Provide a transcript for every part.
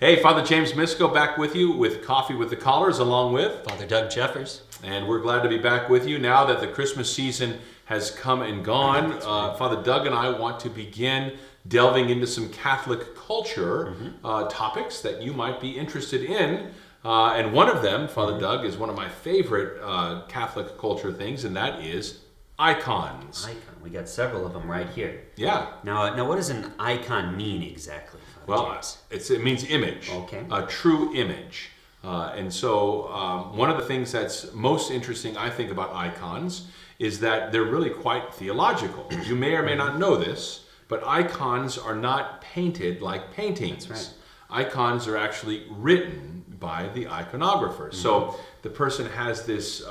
Hey, Father James Misko back with you with Coffee with the Callers, along with Father Doug Jeffers. And we're glad to be back with you now that the Christmas season has come and gone. Right. Father Doug and I want to begin delving into some Catholic culture topics that you might be interested in. And one of them, Father Doug, is one of my favorite Catholic culture things, and that is icons. Icon. We got several of them right here. Yeah. Now, what does an icon mean exactly, Father Well, James? it means image. Okay. A true image. And so one of the things that's most interesting, I think, about icons is that they're really quite theological. You may or may not know this, but icons are not painted like paintings. That's Icons are actually written by the iconographer. So the person has this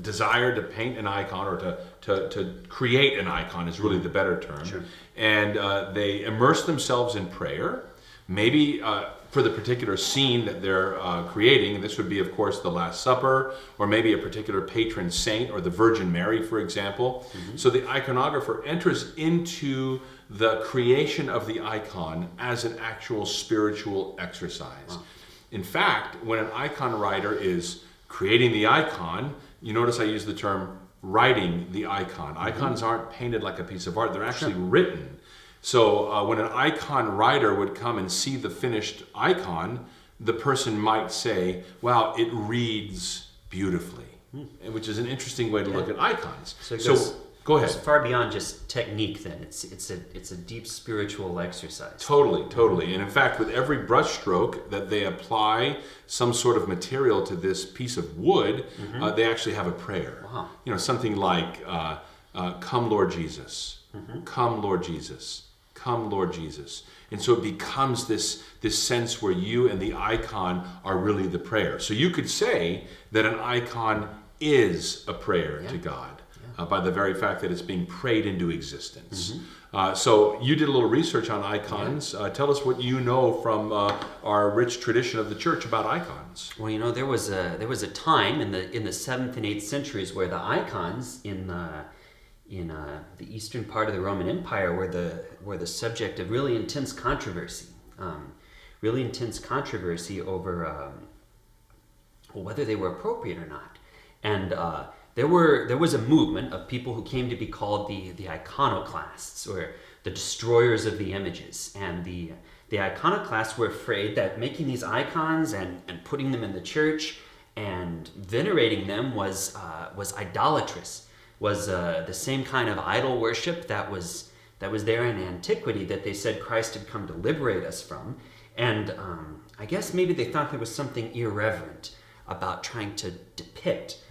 desire to paint an icon, or to create an icon is really the better term. Sure. And they immerse themselves in prayer, maybe for the particular scene that they're creating. This would be, of course, the Last Supper, or maybe a particular patron saint, or the Virgin Mary, for example. So the iconographer enters into the creation of the icon as an actual spiritual exercise. Wow. In fact, when an icon writer is creating the icon, you notice I use the term writing the icon. Icons aren't painted like a piece of art, they're actually written. So when an icon writer would come and see the finished icon, the person might say, wow, it reads beautifully, which is an interesting way to look at icons. So go ahead. It's far beyond just technique then. It's a deep spiritual exercise. Totally. And in fact, with every brushstroke that they apply some sort of material to this piece of wood, they actually have a prayer. Wow. You know, something like, come Lord Jesus, come Lord Jesus, come Lord Jesus. And so it becomes this sense where you and the icon are really the prayer. So you could say that an icon is a prayer to God. By the very fact that it's being prayed into existence. So you did a little research on icons. Tell us what you know from our rich tradition of the church about icons. Well, you know, there was a time in the 7th and 8th centuries where the icons in the eastern part of the Roman Empire were the subject of really intense controversy. Over whether they were appropriate or not. And there was a movement of people who came to be called the Iconoclasts, or the destroyers of the images. And the Iconoclasts were afraid that making these icons and putting them in the church and venerating them was idolatrous, was the same kind of idol worship that was there in antiquity that they said Christ had come to liberate us from. And I guess maybe they thought there was something irreverent about trying to depict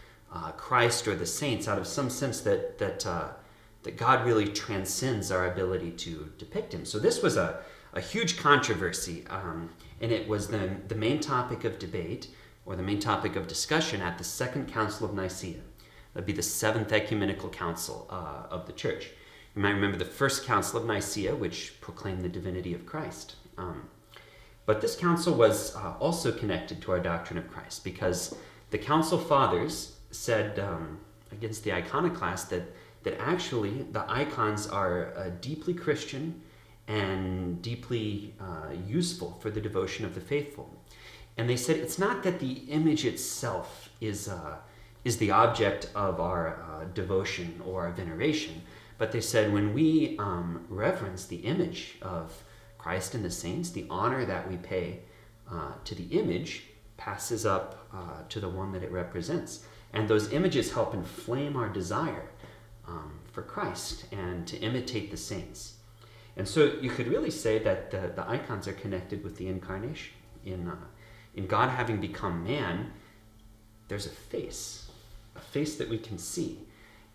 Christ or the saints out of some sense that God really transcends our ability to depict him. So this was a huge controversy, and it was the main topic of debate, or the main topic of discussion at the Second Council of Nicaea. That'd be the 7th Ecumenical Council of the Church. You might remember the First Council of Nicaea, which proclaimed the divinity of Christ. But this council was also connected to our doctrine of Christ, because the Council Fathers said against the iconoclasts that actually the icons are deeply Christian and deeply useful for the devotion of the faithful. And they said it's not that the image itself is the object of our devotion or our veneration, but they said when we reverence the image of Christ and the saints, the honor that we pay to the image passes up to the one that it represents. And those images help inflame our desire for Christ and to imitate the saints. And so you could really say that the icons are connected with the incarnation. In God having become man, there's a face that we can see.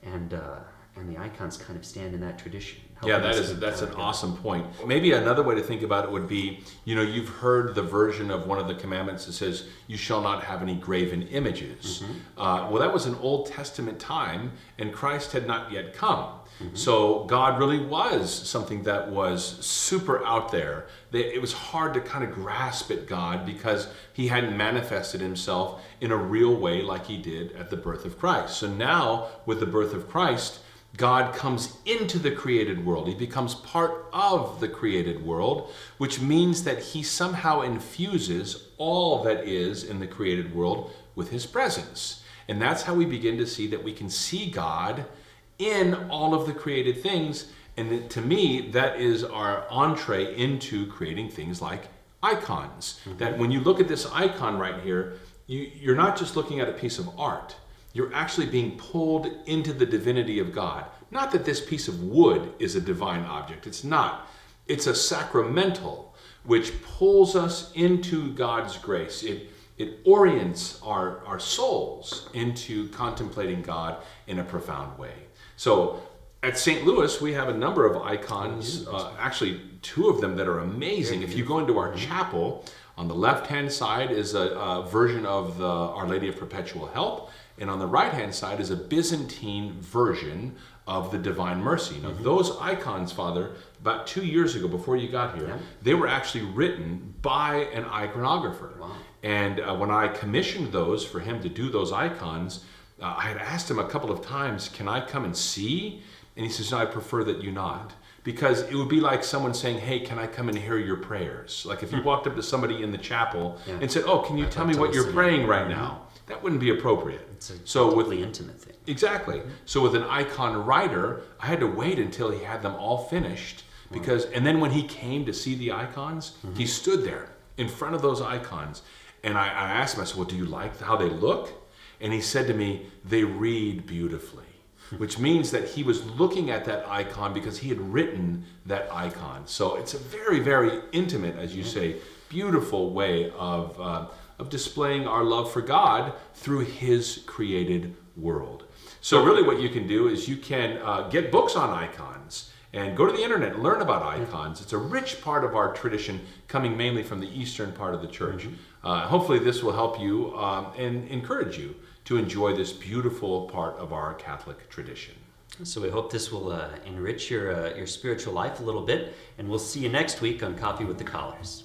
And the icons kind of stand in that tradition. Yeah, that's an awesome point. Maybe another way to think about it would be, you know, you've heard the version of one of the commandments that says, you shall not have any graven images. Well, that was an Old Testament time, and Christ had not yet come. So God really was something that was super out there. It was hard to kind of grasp at God because he hadn't manifested himself in a real way like he did at the birth of Christ. So now, with the birth of Christ, God comes into the created world. He becomes part of the created world, which means that he somehow infuses all that is in the created world with his presence. And that's how we begin to see that we can see God in all of the created things. And to me, that is our entree into creating things like icons. That when you look at this icon right here, you're not just looking at a piece of art. You're actually being pulled into the divinity of God. Not that this piece of wood is a divine object. It's not. It's a sacramental which pulls us into God's grace. It orients our souls into contemplating God in a profound way. So at St. Louis, we have a number of icons, actually two of them that are amazing. If you go into our chapel, on the left-hand side is a version of Our Lady of Perpetual Help, and on the right-hand side is a Byzantine version of the Divine Mercy. Now, those icons, Father, about 2 years ago, before you got here, they were actually written by an iconographer. Wow. And when I commissioned those for him to do those icons, I had asked him a couple of times, can I come and see? And he says, no, I prefer that you not. Because it would be like someone saying, hey, can I come and hear your prayers? Like if you walked up to somebody in the chapel and said, oh, can you tell me what you're praying right now? That wouldn't be appropriate. It's a deeply intimate thing. Exactly. So with an icon writer, I had to wait until he had them all finished. And then when he came to see the icons, he stood there in front of those icons. And I asked him, I said, well, do you like how they look? And he said to me, they read beautifully. Which means that he was looking at that icon because he had written that icon. So it's a very, very intimate, as you say, beautiful way of displaying our love for God through his created world. So really what you can do is you can get books on icons and go to the internet and learn about icons. It's a rich part of our tradition coming mainly from the eastern part of the church. Hopefully this will help you and encourage you to enjoy this beautiful part of our Catholic tradition. So we hope this will enrich your spiritual life a little bit, and we'll see you next week on Coffee with the Collars.